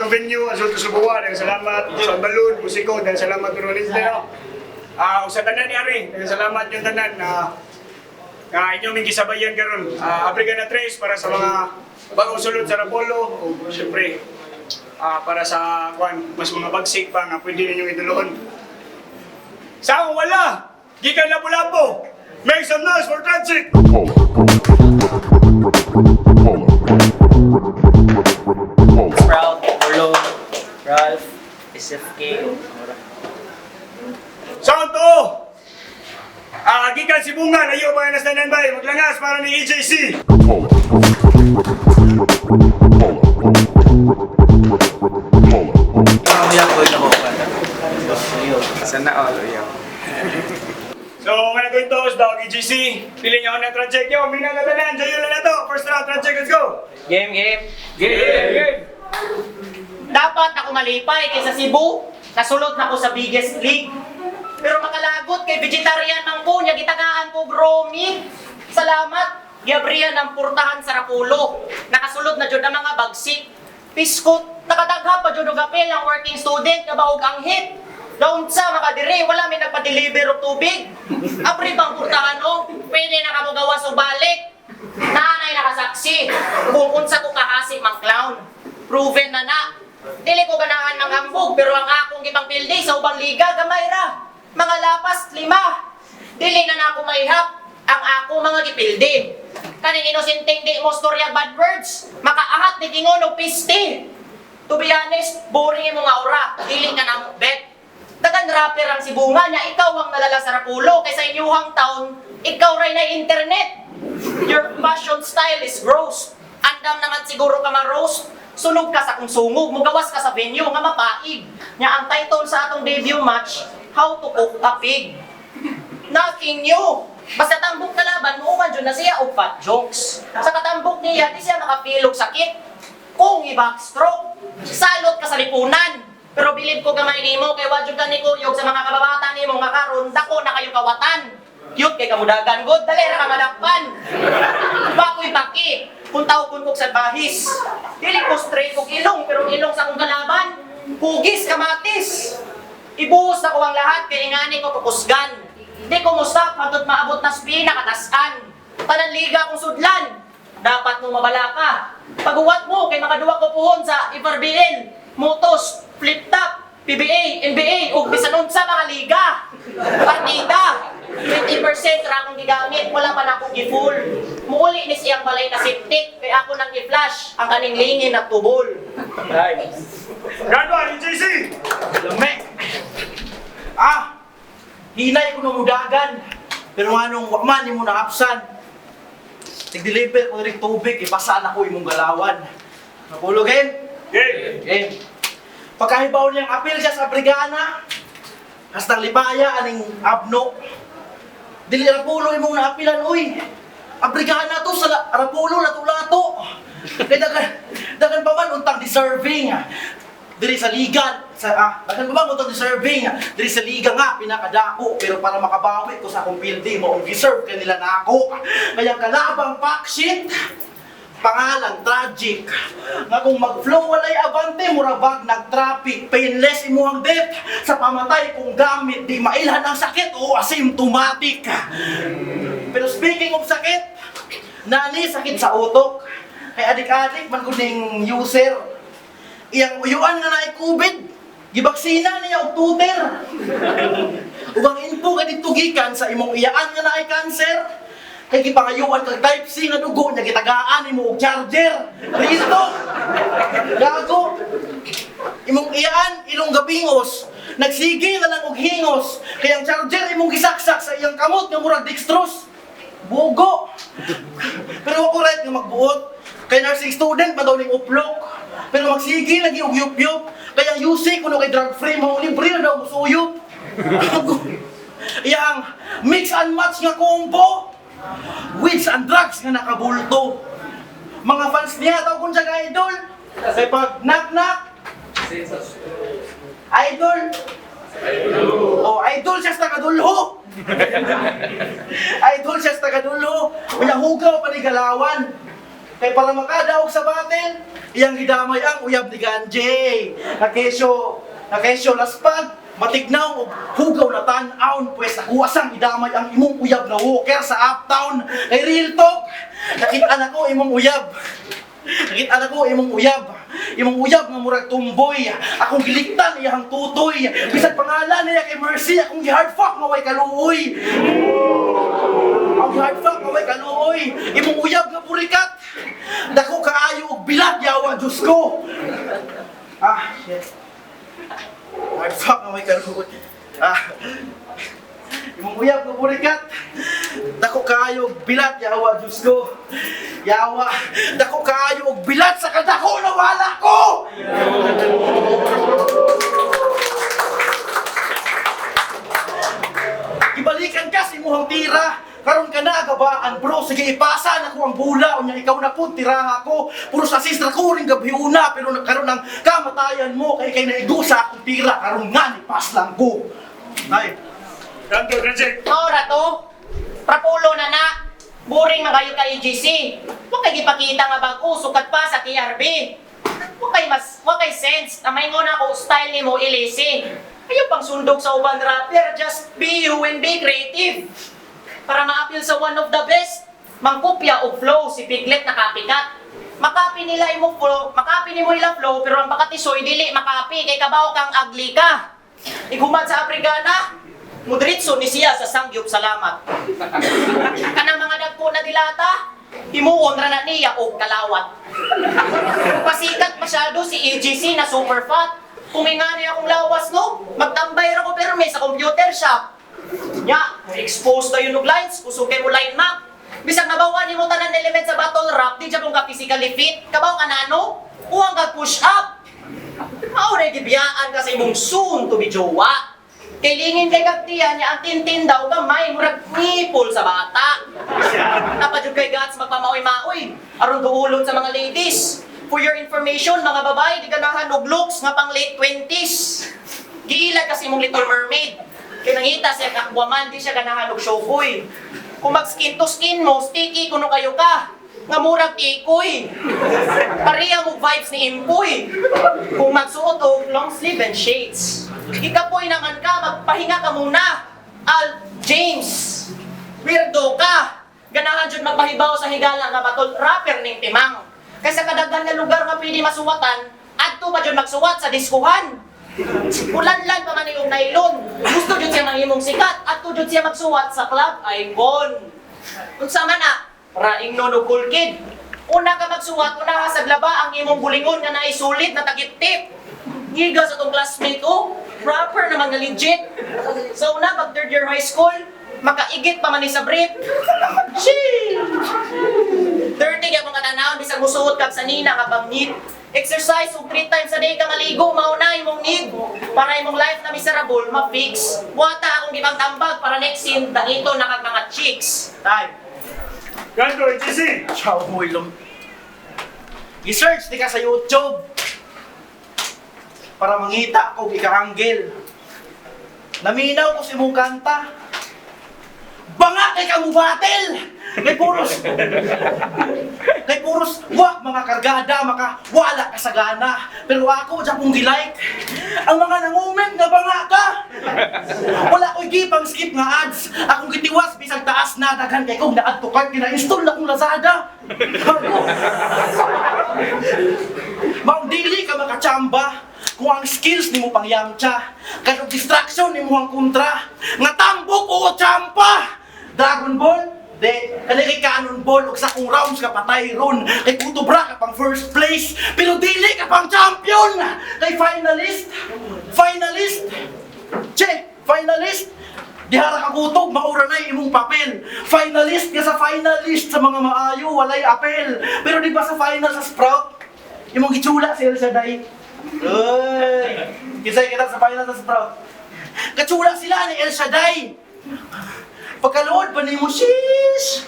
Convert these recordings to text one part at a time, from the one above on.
venue, Azul Subuwa, dan salamat sa Balloon, Musiko, dan salamat sa Rolintero. Sa tanan ni Ari, dan salamat yung tanan na inyong may gisabayan karon. Abriga na Tres para sa mga bagong sulod sa Rapolo, o siyempre para sa mas mga bagsik pa nga pwede ninyong idulon. Sa akong wala, gikan Lapu-Lapu, make some noise for Tragic! Proud, Orlo, Ralph, SFK. Sound to! Gikan si Bunga, layo mga nastanan ba? Maglangas para ni EJC! Sana all, yeah. So, mga nagawin daw, EJC, pili niyo ako ng Tragic nyo, minang natanan, dyan yun na to, first round, Tragic, let's go! Game. Game! Dapat ako malipay kaysa Cebu, nasulot na ko sa biggest league. Pero makalagot kay vegetarian ng po niya, gitagaan ko gromi. Salamat, Gabriel ng purtahan sa Rapulo. Nakasulot na dyan ang mga bagsik. Piskot, nakadagha pa dyan ang apel ang working student na bahog ang hit. Daun sa makadiri, wala may nagpa-deliver og tubig. Apri bang purtahan o, pwede na kamugawas o balik. Nanay nakasaksi, kung unsa ko kahasi mang clown. Proven na na. Dili ko ganahan ng hambog, pero ang akong gibang pildi sa ubang liga, gamay ra. Mga lapas, 5. Dili na ako maihap ang ako mga gipildi. Kaning inosenteng di mo storya bad words, makaahat ni gingon og piste. To be honest, boring mo nga aura, dili ka na mo bet. Dagan rapper ang si Bunga niya, ikaw ang nalala sa Rapulo, kaysa inyuhang taon, ikaw ray na internet. Your fashion style is gross. Andam naman siguro ka ma-roast. Sunog ka sa kung sungog, mugawas ka sa venue nga mapaig. Nya ang title sa atong debut match, How to Cook a Pig. Nothing new. Basta tambok na laban, muuman dyan na siya og fat jokes. Sa katambok niya, di siya makapilog sakit. Kung i-backstroke, salot ka sa lipunan. Pero bilib ko gamay nimo kay wadyo ka ni Kuyog sa mga kababata nimo nga karon dako na kayo kawatan. Cute kay kamudagan god, dali ra ka madakpan. Bakoy baki, kung tao kun kog sa bahis. Dili ko straight kog ilong pero ilong sa kong kalaban. Hugis kamatis. Ibuhos na ko ang lahat kay ingani ko kukusgan. Di ko mustap hangtod maabot na spina katasan. Tanan liga kong sudlan. Dapat mo mabala ka. Paguwat mo kay makaduwa ko puhon sa FRBL, Motos, Flip Top, PBA, NBA, ug bisan unsa mga liga. Partida. 20% ra akong gigamit, wala pa na akong gi-full. Muuli ni siyang balay na septic, kay ako nang i-flash ang kaning lingin at tubol. Gano'n, EJC! Lame! Hinay ko ng mudagan. Pero anong wakman ni mo na hapsan. Nag-deliver ko rin tubig, ipasaan ako imong galawan. Napulogin? Game! Pagkahibaw niyang apil siya sa brigana, hastang lipaya aning abno. Dili Rapulo imong naapilan, uy. Abrigana to sa Rapulo lato-lato. Kaya dagan pa man untang deserving. Diri sa liga, dagan pa man untang deserving. Diri sa liga nga, pinakadako. Pero para makabawi ko sa akong pildi mo, deserve kanila na ako. Kaya kalabang packshit. Pangalan, Tragic. Nga kung mag-flow walay abante, murabag nag-traffic, painless imuhang death. Sa pamatay kung gamit, di mailhan ang sakit o asymptomatic. Pero speaking of sakit, nani sakit sa utok. Kay adik-adik man kuning user. Iyang uyuan nga na COVID, gibaksina niya og tuter. Ubang info ka dito gikan sa imong iyaan nga na cancer. Kay gipangayuan kag type C nga dugo niya gitagaan imo og charger. Listo. Gago. Imong iyaan ilong gabingos. Nagsige na lang og hingos. Kay ang charger imong gisaksak sa iyang kamot nga murag dextrose. Bugo. Pero ako right nga magbuot. Kay nursing student pa daw ning uplok. Pero magsige lagi og yup-yup. Kay ang UC kuno kay drug free mo libre na daw musuyop. Iyang mix and match nga combo. Weeds and drugs nga nakabulto. Mga fans niya tawag siya ka idol. Kasi pag knock-knock, idol. Oh, idol siya sa tagadulho. Idol siya sa tagadulho. Wala hugaw pa ni galawan. Kay para makadaog sa battle, iyang gidamay ang uyab ni Ganjay. Nakesyo laspag, matignaw o hugaw na tan-aon, pues nakuwasang idamay ang imong uyab na walker sa uptown. Kay real talk, nakita na ko imong uyab. Nakita na ko imong uyab. Imong uyab nga murag tumboy. Akong giliktan iyang tutoy. Bisag pangalan niya kay Mercy, akong gi-hard fuck nga way kaluoy. Ang hard fuck nga way kaluoy. Imong uyab nga purikat. Dako kaayo og bilat yawa Diyos ko. Shit. Hard fuck nga way kaluoy. Imong uyab nga purikat. Dako kaayo og bilat yawa Diyos ko. Yawa, dako kaayo og bilat sa kadako na wala ko! Ibalikan ka sa imuhang tira. Karon ka na agabaan bro, sige ipasa na ko ang bula. Unya ikaw na po, tiraha ko. Puro sa sistra ko rin gabiuna. Pero karon ang kamatayan mo kay naigo sa akong tira. Karon nga, nipas lang ko. Ay. Ganto, Reject. Ora to, prapulo na na. Boring magayo ka EGC. Huwag kay gipakita nga bago, sukat pa sa TRB. Huwag kay sense. Amay mo na ako, style ni mo, ilisi. Ayaw pang sundog sa uban rapper, just be you and be creative. Para ma-appeal sa one of the best, mangkopya o flow, si Piglet na copycat. Makapi nila imo flow, makapi ni mo ila flow, pero ang pakatisoy, dili makapi, kay kabaw kang ugly ka. Igumad sa Africana, mudritso ni siya sa sangyup salamat. Kanang mga dagko na dilata, himuon ra na niya og kalawat. Pasikat masyado si EGC na super fat. Kumingani akong lawas no, magtambay ra ko pero may sa computer shop. Nya, expose tayo ng lines, kusugay mo line map. Bisag nabawan mo tanan element sa battle rap, di siya kung ka physically fit, kabaw ka nano, uwang ka push up. Maura gibiyaan ka sa imong soon to be jowa. Kailingin kay kagtiyan niya ang tintin daw gamay, murag nipol sa bata. Napadyo kay Gats magpamaoy-maoy, aron duulon sa mga ladies. For your information, mga babae, di ganahan og looks nga pang late 20s. Giilad kasi mong Little Mermaid. Kaya nangita siya kakwaman, di siya ganahan og showboy. Kung mag skin to skin mo, sticky kuno kayo ka. Nga murag ikoy. Pareha mo vibes ni Impoy. Kung magsuot og long sleeve and shades. Ikapoy naman ka, magpahinga ka muna. Al James, weirdo ka. Ganahan jud magpahibaw sa higala nga batol rapper ning timang. Kaysa kadaghan nga lugar nga pwede masuwatan, adto pa jud magsuwat sa diskuhan. Ulan-lan pa man yung nylon. Gusto jud siya manghimong sikat, adto jud siya magsuwat sa club icon. Unsa man na, raing nono cool kid. Una ka magsuwat, una ka sa laba ang imong bulingon nga naisulit na tagit-tip. Giga sa tong classmate ko, rapper naman na legit. Sa una, pag third year high school, makaigit pa man ni sa brief. Chill! 30 ka mga tanawon, bisag musuot kag sa nina kapag need. Exercise og 3 times a day ka maligo, mauna imong need. Para imong life na miserable, ma-fix. Buwata akong gibang tambag para next scene, dangito na kag mga chicks. Time. Ganto, EGC. Ciao mo ilong. I-search di ka sa YouTube. Para mangita ko ika-angle. Naminaw ko si mong kanta. Banga kay kamu battle! Kay puros wak mga kargada, makawala ka sa gana. Pero ako, dyan kong gilike. Ang mga nangument nga banga ka. Wala ko'y gipang skip nga ads. Akong gitiwas, bisag taas na daghan kay kong na-add to cart, kina-install na kong Lazada. Maong dili ka makachamba. Kung ang skills ni mo pang yamcha, kaya distraction ni mo ang kontra, nga tambok o champa! Dragon Ball? De, kanili ka anon ball, og sa kung rounds ka patay ron, kay kutubra ka pang first place, pero dili ka pang champion! Kay finalist, finalist, dihara ka kutog, maura na imong papel. Finalist ka sa finalist, sa mga maayo, walay apel. Pero di ba sa final sa Sprout, imong gitsula si El Shaddai? Uy! Kisay kita sa final sa Sprout. Katsula sila ni El Shaddai. Pagkaluod pa ni mo, shish!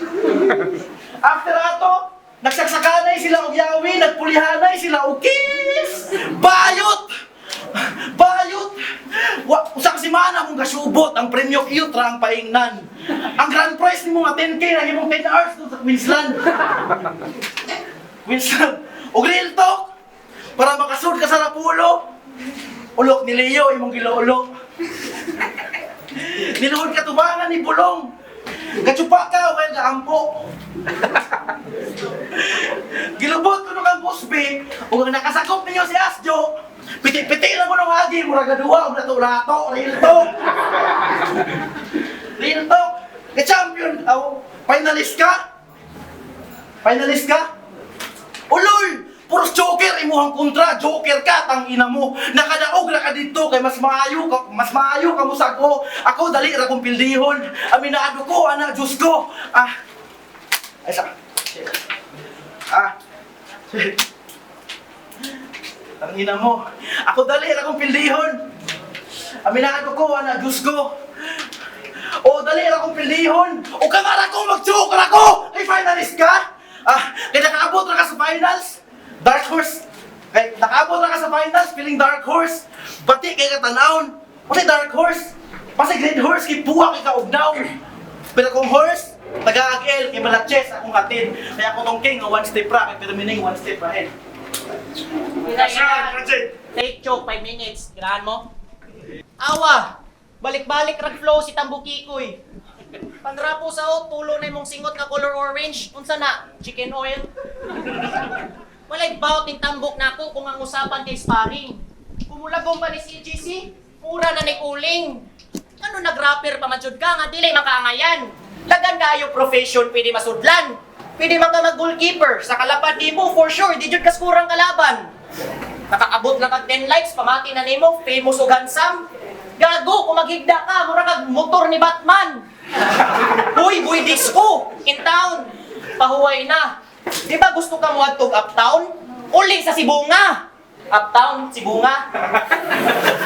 After ato, nagsaksakanay sila og yawi, nagpulihanay sila og kiss! Bayot! Usang simana mong gasubot, ang premyo iyot ra ang paingnan. Ang grand prize ni mo nga 10K na imong 10 hours doon sa Queensland. Wilson, ug real talk, para makasud ka sa Rapulo. Ulok ni Leo, imong giloolok. Niluhod ka tubangan ni Bulong. Katsupa ka, well kaampo. Gilubot ko ng busbe, ug ang nakasakop ninyo si Asjo. Piti-piti lang ko ng agi, murag gaduwa, ug lato-lato, real talk. Real talk. Ka-champion, finalist ka? Finalist ka? Ulol! Puros joker imuhang kontra, joker ka, tangina mo. Nakadaog ra ka dito kay mas maayo ka mo sa ako. Ako dali ra kong pildihon. Aminado ko, ana, Diyos ko. Ay sa. Tangina mo. Ako dali ra kong pildihon. Aminado ko, ana, Diyos ko. O dali ra kong pildihon. O kamara ko mag-joker ako. Ay finalist ka? Kaya nakaabot ra ka sa finals. Dark horse. Kay nakaabot ra ka sa finals, feeling dark horse. Bati kay katanawon. Kasi dark horse. Kasi great horse kay puwa kay kaugnaw. Pero kung horse, taga-agel kay malatches akong hatid. Kaya ako tong king one step ra kay pero meaning one step ahead. Take choke, 5 minutes. Girahan mo? Awa! Balik-balik rag flow si Tambukikoy. Pandrapo sa tulo na imong singot na color orange. Unsa na? Chicken oil? Walay bout ng tambok na ako kung ang usapan kay sparring. Kumulagong pa ni CGC, mura na ni Uling. Ano nag-rapper pa manjud ka nga dili makaangayan. Lagan kayo profession pwede masudlan. Pwede man ka mag-goalkeeper sa kalapad di mo for sure di jud kaskurang kalaban. Nakakabot lang kag 10 likes pamati na nimo famous ug handsome. Gago kung maghigda ka mura kag motor ni Batman. Uy, boy disco in town. Pahuway na. Di ba gusto ka mo adtog uptown? Uli sa Sibunga! Uptown, Sibunga.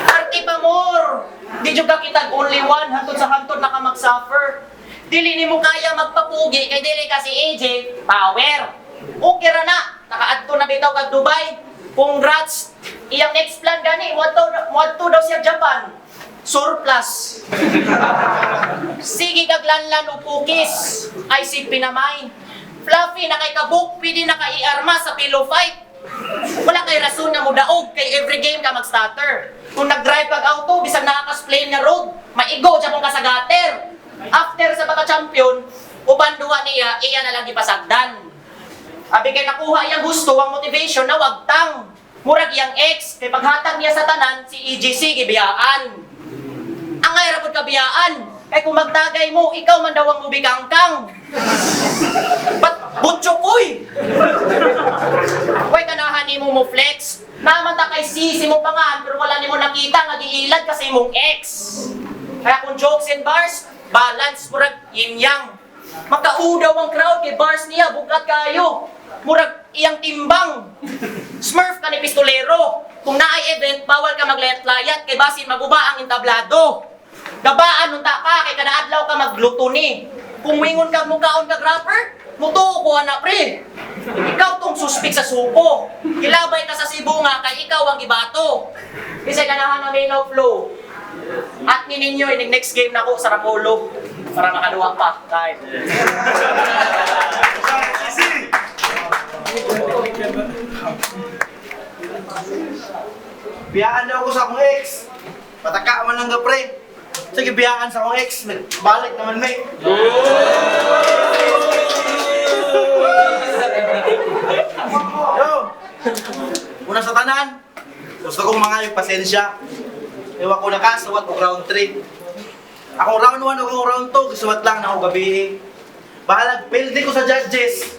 Party pa more! Di jud ka kitag only one, hantod sa hantod na ka mag-suffer. Dili ni mo kaya magpapugi, kay dili ka si AJ, power. Okay ra na, nakaadto na bitaw kag Dubai. Congrats! Iyang next plan gani, wadto daw siya Japan. Surplus. Sige kag lanlan o pukis, ay si pinamay. Fluffy na kay kabuk, pwede na kay iarma sa pillow fight. Wala kay rason na mo daog, kay every game ka mag-starter. Kung nag-drive kag auto, bisag nakaka-explain nga road, maigo siya kung kasagater. After sa pagka-champion, uban duwa niya, iya na lang ipasagdan. Abi kay nakuha iyang gusto, ang motivation na wagtang. Murag iyang ex, kay paghatag niya sa tanan, si EGC gibiyaan. Ang ay rapod kabiyaan, kay kung magtagay mo, ikaw man daw ang mubigangkang. Butchokoy! Huwag ganahan ni mo flex. Naman ta kay sisi mo pangan, pero wala ni mo nakita nga giilad kasi mong ex. Kaya kung jokes and bars, balance, murag yin-yang. Makaudaw ang crowd kay bars niya, bukat kayo. Murag iyang timbang. Smurf ka ni pistolero. Kung naay event, bawal ka maglayat-layat kay basin maguba ang entablado. Gabaan nung ta ka, kay kanaadlaw ka magluto ni. Kung wingon ka mukhaon kag rapper, mutuo ko na pre. Ikaw tong suspik sa suko. Kilabay ka sa Sibunga kay ikaw ang gibato. Kasi ganahan na may no flow. At ninyo ining next game na ko sa Rapolo para makaduwa pa. Time. Biyaan daw ko sa akong ex. Pataka man lang ka pre. Sige, biyaan sa akong ex. Balik naman may. Yo! Una sa tanan, gusto kong mga yung pasensya. Ewan ko na ka, suwat ko round 3. Akong round 1 o akong round 2, suwat lang na ako gabi. Bahalag, pilde ko sa judges.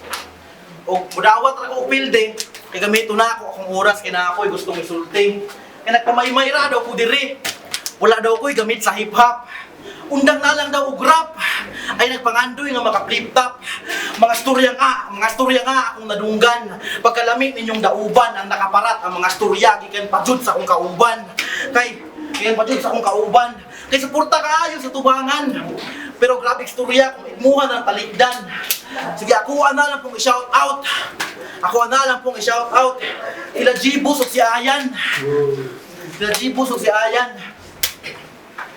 O mudawat ra ko pilde, kay gamito na ako akong oras, kaya na ako'y gustong isulting. Kaya nagpamay-mayra daw ko diri. Wala daw ko'y gamit sa hip-hop. Undang na lang daw og rap. Ay nagpangandoy nga maka-flip top. Mga storya nga akong nadunggan. Pagkalamit ninyong dauban ang nakaparat ang mga storya gikan pajud sa akong kauban. Kay pajud sa akong kauban. Kay suporta kaayo sa tubangan. Pero grabe istorya kung imuhan ang taligdan. Sige, ako na lang pong i-shout out. Ako na lang pong i-shout out. Sila Jibus o si Ayan. Sila Jibus o si Ayan.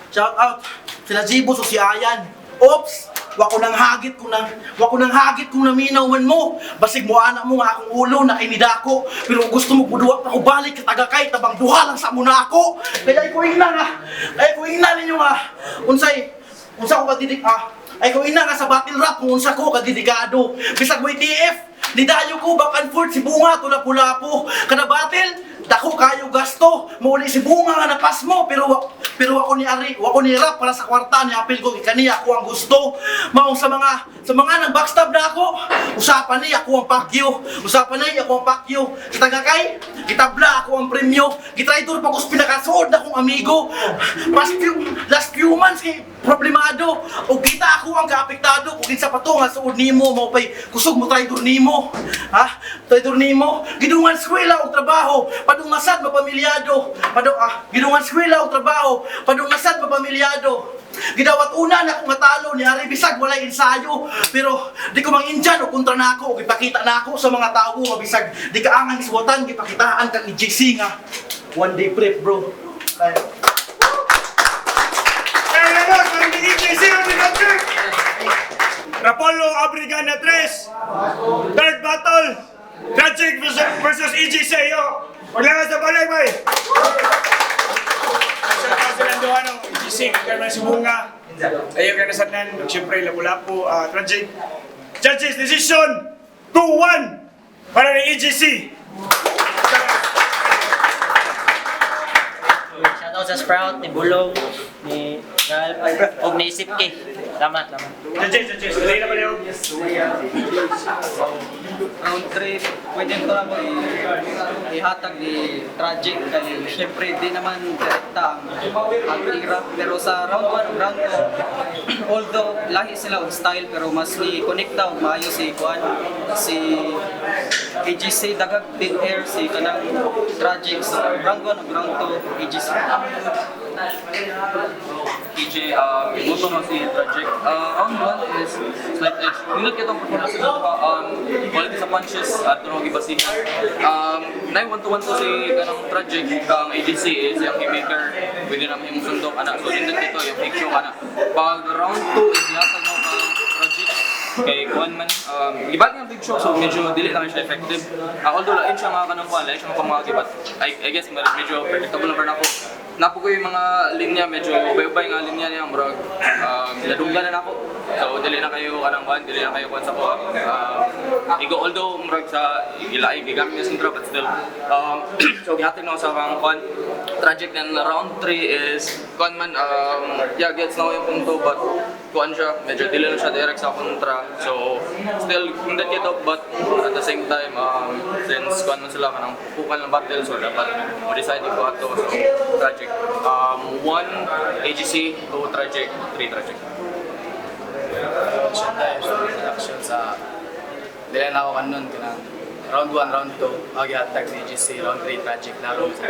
Shout out. Sila Jibus o si Ayan. Oops! Wa ko nang hagit kung naminaw man mo. Basig mo anak mo nga akong ulo na inidako. Pero gusto mo buduwa pa ko balik katagakay tabang duha lang sa muna ako. Kaya ko ina ninyo nga. Unsa ko kadidik ay ko ina nga sa battle rap kung unsa ko kadidikado. Bisag mo TF, nidayo ko back and forth si Bunga tula-pula-po. Kada battle dako kayo gasto, muli si Bunga nga napas mo, pero ako ni rap para sa kwarta ni apil ko kaniya ako ang gusto. Maong sa mga nag-backstab na ako, usapan ni ako ang pakyo. Sa tagakay, gitabla ako ang premyo. Gitraitor pa ko sa pinakasuod na kong amigo. Last few months kay problemado. O kita ako ang kaapektado kung kinsa pa to nga suod nimo mo pay kusog mo traitor nimo. Traitor nimo. Gidungan eskwela og trabaho, padungasad mapamilyado. Gidungan eskwela og trabaho, padungasad mapamilyado. Gidawat una na akong matalo ni Hari bisag walay ensayo, pero di ko mang-Indian o kontra na ako, gipakita na ako sa mga tao nga bisag di kaangan iswatan gipakitaan kang EJC nga one day prep bro. Rapolo Abrigana 3. Third battle. Tragic versus EGC. Yo. Paglangan sa balay, bay. Sa landuhan ng EGC. Kaya si Bunga. Ayaw ka nasanan. Siyempre, lapu-lapu. Tragic. Judges decision 2-1 para ng EGC. Shoutout sa Sprout, ni Bulong, ni Ralph, o ni Sipke. Salamat. Judges. Dali naman yun. Round 3, pwede ko lang ihatag ni Tragic dahil syempre di naman direkta ang tira. Pero sa round 1 round 2, although lahi sila ang style pero mas ni-connect daw maayo si EGC dagag big air si kanang Tragic sa round 1 ug round 2 EGC. PJ, ibuto mo si Tragic. Round 1 is slight edge. Nindot ka itong performance ito quality sa punches at turong ibasihan. 9-1-1 to si kanang Tragic. Ang ADC is yung haymaker. Pwede naman yung sundok. So nindot ito yung fake show. Pag round 2 is yatag mo kang Tragic. Kay Kuan man, libag ng big show so medyo dili na siya effective. Although lain siya mga kanang kuan, lain siya mga pamagi but I guess medyo predictable na ako. Napo ko yung mga linya, medyo ubay-ubay nga linya niya, murag ladunggan na ako. So dili na kayo kanang kuan, dili na kayo kuan sa ko. Igo although murag sa ilaig gigamit niya sintra but still so gihatid na sa kang kuan. Tragic na round 3 is kuan man yeah gets na yung punto but kuan siya, medyo dili na siya direct sa kontra. So still hindi kita but at the same time since kuan man sila kanang pukal ng battle so dapat mo decide ko ato so Tragic 1 AGC 2 Tragic 3 Tragic. Introduction sa dili na ako kanon kanang round 1 round 2 agi attack ni AGC round 3 Tragic laro sa